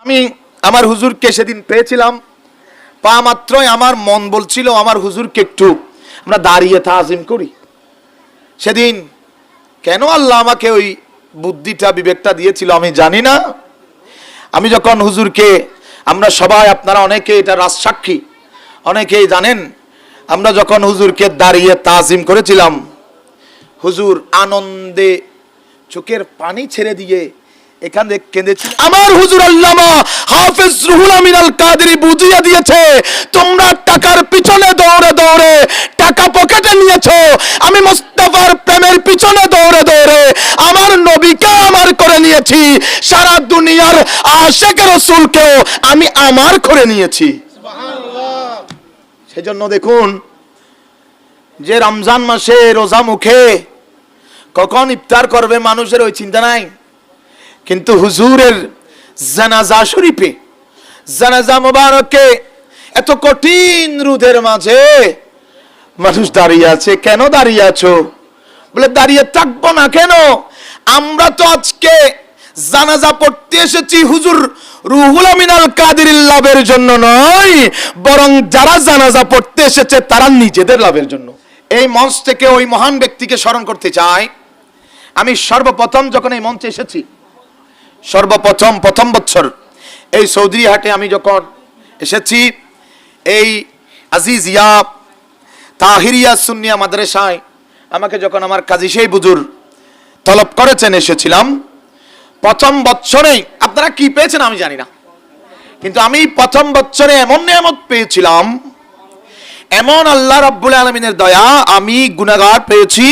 আমি আমার হুজুরকে সেদিন পেয়েছিলাম, পা মাত্রই আমার মন বলছিল আমার হুজুরকে একটু আমরা দাঁড়িয়ে তাজিম করি। সেদিন কেন আল্লাহ আমাকে ওই বুদ্ধিটা বিবেকটা দিয়েছিল আমি জানি না। আমি যখন হুজুরকে, আমরা সবাই আপনারা অনেকে এটা রাজসাক্ষী, অনেকেই জানেন, আমরা যখন হুজুরকে দাঁড়িয়ে তাজিম করেছিলাম, হুজুর আনন্দে চোখের পানি ছেড়ে দিয়ে এখান থেকে কেঁদেছি। আমার হুজুর আল্লামা হাফেজ রুহুল আমিন আল কাদেরী বুঝিয়ে দিয়েছে, তোমরা টাকার পিছনে দৌড়ে দৌড়ে টাকা পকেটে নিয়েছো, আমি মুস্তাফার প্রেমের পিছনে দৌড়ে দৌড়ে আমার নবীকে আমার করে নিয়েছি, সারা দুনিয়ার আশিক রাসূলকেও আমি আমার করে নিয়েছি। সুবহানাল্লাহ। সেজন্য দেখুন যে রমজান মাসে রোজা মুখে কখন ইফতার করবে মানুষের ওই চিন্তা নাই, কিন্তু হুজুরের জানাজা শরীফে, জানাজা মোবারকে এত কঠিন রোদের মাঝে মানুষ দাঁড়িয়ে আছে। কেন দাঁড়িয়ে আছো? বলে দাঁড়িয়ে থাকবো না কেন, আমরা তো আজকে জানাজা পড়তে এসেছি হুজুর রুহুল আমিন আল কাদেরী লাভের জন্য নয়, বরং যারা জানাজা পড়তে এসেছে তারা নিজেদের লাভের জন্য। এই মঞ্চ থেকে ওই মহান ব্যক্তিকে স্মরণ করতে চাই। আমি সর্বপ্রথম যখন এই মঞ্চে এসেছি, প্রথম বছর এই চৌধুরী হাটে আমি যখন এসেছি, এই আজিজিয়া তাহিরিয়া সুন্নিয়া মাদ্রাসায় আমাকে যখন আমার কাজী সেই বুজুর তলব করেছেন, এসেছিলাম প্রথম বছরেই। আপনারা কি পেয়েছেন আমি জানি না, কিন্তু আমি প্রথম বছরে এমন নিয়ামত পেয়েছিলাম, এমন আল্লাহ রাব্বুল আলামিনের দয়া, আমি গুনাহগার পেয়েছি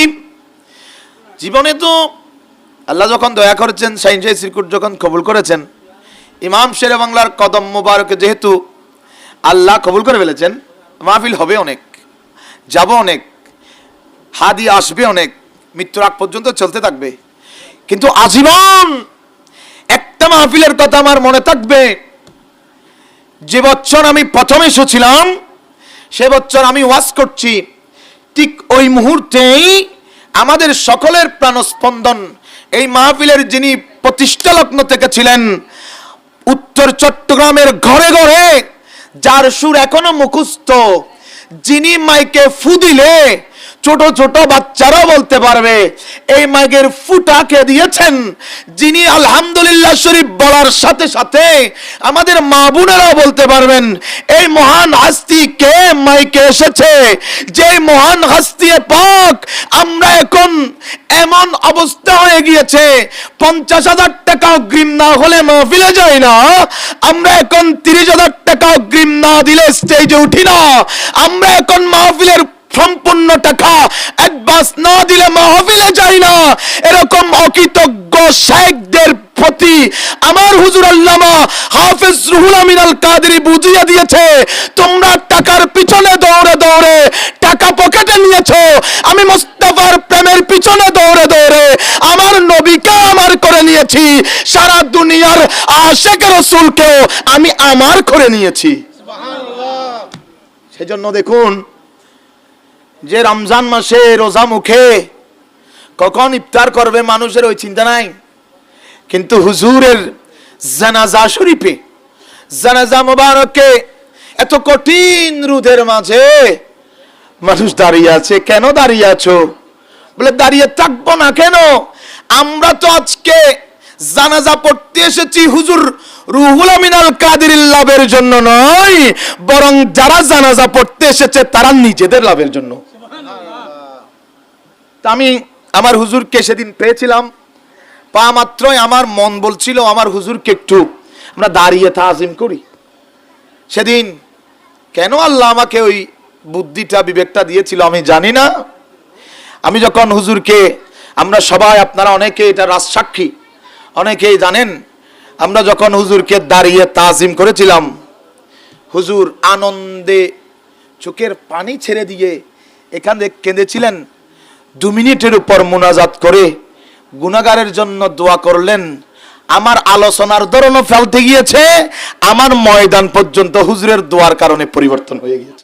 জীবনে। তো আল্লাহ যখন দয়া করেছেন, সাইনজাই সিরকুট যখন কবুল করেছেন, ইমাম শেরে বাংলার কদম মোবারকে যেহেতু আল্লাহ কবুল করে ফেলেছেন, মাহফিল হবে অনেক, যাব অনেক, হাদি আসবে অনেক, মৃত্যুর আগ পর্যন্ত চলতে থাকবে, কিন্তু আজীবন একটা মাহফিলের কথা আমার মনে থাকবে। যে বছর আমি প্রথম এসেছিলাম সে বছর আমি ওয়াজ করছি, ঠিক ওই মুহূর্তেই আমাদের সকলের প্রাণস্পন্দন এই মাহফিলের যিনি প্রতিষ্ঠা লগ্ন থেকে ছিলেন, উত্তর চট্টগ্রামের ঘরে ঘরে যার সুর এখনো মুখস্থ, যিনি মাইকে ফু দিলে ছোট ছোট বাচ্চারাও বলতে পারবে এই মাইকের ফুটাকে দিয়েছেন, যিনি আলহামদুলিল্লাহ শরীফ বলার সাথে সাথে আমাদের মা বোনেরাও বলতে পারবেন এই মহান হাস্তি কে মাইকে এসেছে, যে মহান হাস্তি পাক। আমরা এখন এমন অবস্থা হয়ে গিয়েছে 50,000 টাকা অগ্রিম না হলে মাহফিলে যাই না, আমরা এখন 30,000 টাকা অগ্রিম না দিলে স্টেজে উঠি না, আমরা এখন মাহফিলের সম্পূর্ণ টাকা অ্যাডভান্স না দিলে মাহফিলে যাই না। এরকম অকৃতজ্ঞ শেখদের প্রতি আমার হুজুর আল্লামা হাফেজ রুহুল আমিন আল কাদেরী বুঝিয়ে দিয়েছে, তোমরা টাকার পিছনে দৌড়ে দৌড়ে টাকা পকেটে নিয়েছো, আমি মুস্তাফার প্রেমের পিছনে দৌড়ে দৌড়ে আমার নবীকে আমার করে নিয়েছি, সারা দুনিয়ার আশিক রাসূলকেও আমি আমার করে নিয়েছি। সুবহানাল্লাহ। সেজন্য দেখুন যে রমজান মাসে রোজা মুখে কখন ইফতার করবে মানুষের ওই চিন্তা নাই, কিন্তু হুজুরের জানাজা শরীফে, জানাজা মোবারকে এত কঠিন রোদের মাঝে মানুষ দাঁড়িয়ে আছে। কেন দাঁড়িয়ে আছো? বলে দাঁড়িয়ে থাকবো না কেন, আমরা তো আজকে জানাজা পড়তে এসেছি হুজুর রুহুল আমিন আল কাদেরী লাভের জন্য নয়, বরং যারা জানাজা পড়তে এসেছে তারা নিজেদের লাভের জন্য। আমি আমার হুজুরকে সেদিন পেয়েছিলাম, পা মাত্রই আমার মন বলছিল আমার হুজুরকে একটু আমরা দাঁড়িয়ে তাজিম করি। সেদিন কেন আল্লাহ আমাকে ওই বুদ্ধিটা বিবেকটা দিয়েছিল আমি জানি না। আমি যখন হুজুরকে, আমরা সবাই আপনারা অনেকে এটা রাজসাক্ষী, অনেকেই জানেন, আমরা যখন হুজুরকে দাঁড়িয়ে তাজিম করেছিলাম, হুজুর আনন্দে চোখের পানি ছেড়ে দিয়ে এখান থেকে কেঁদেছিলেন, 2 মিনিটের উপর মুনাজাত করে গুনাহগারের জন্য দোয়া করলেন। আমার আলোচনার ধরনও ফেলতে গিয়েছে, আমার ময়দান পর্যন্ত হুজুরের দোয়ার কারণে পরিবর্তন হয়ে গিয়েছে।